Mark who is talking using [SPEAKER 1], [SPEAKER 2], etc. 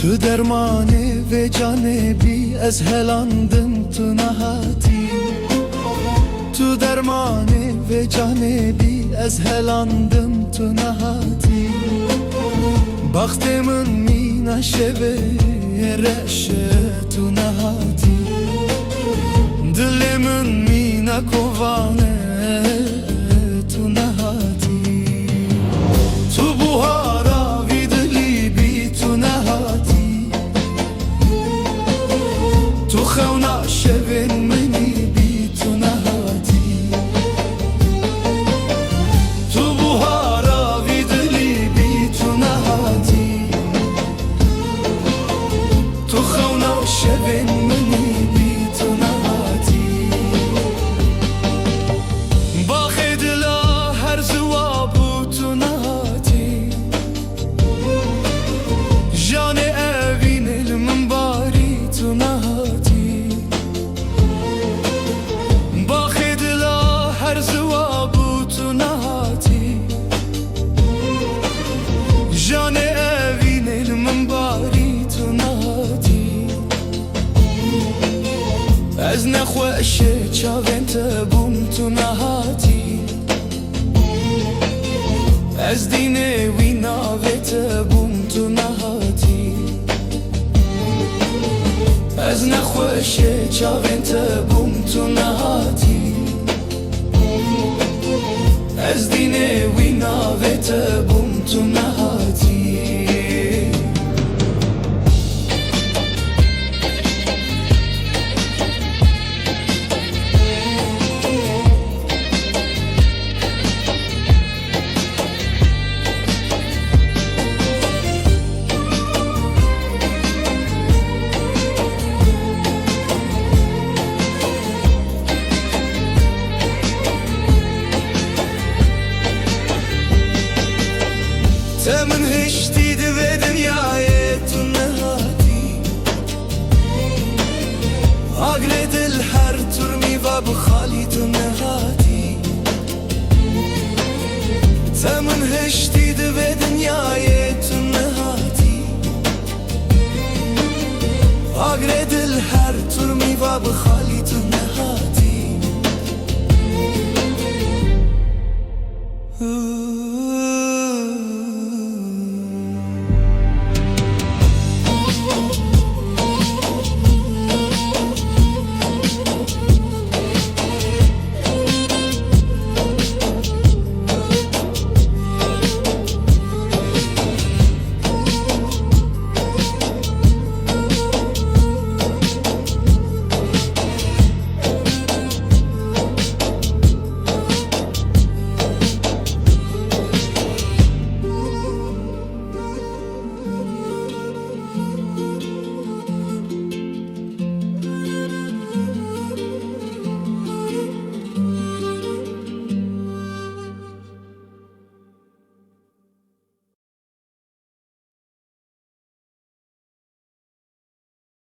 [SPEAKER 1] تو درمانه و جانبی از هلاندم تو نهاتی تو درمانه و جانبی از هلاندم تو نهاتی Baktımın mina şebe reşe tu nahati Dilimin mina kovane tu nahati Tu buhara vidli bi tu nahati Tu khawna şevin meni bi tu nahati Tu buhara vidli bi tu nahati Tu khawna şevin meni bi tu nahati Bakhidla her zuwabu tu nahati Jane evin ilmin bari tu nahati Bakhidla her zuwabu tu nahati Jane evin ilmin bari tu nahati از نخوش چاوینت بوم تو نهاتی از دین وی ناویت بوم تو نهاتی از نخوش چاوینت بوم تو نهاتی از دین وی ناویت بوم تو نهاتی Temin heştiydi ve dünyaya tu nehati Agredil her turmi ve bu khali tu nehati Temin heştiydi ve dünyaya tu nehati Agredil her turmi ve bu khali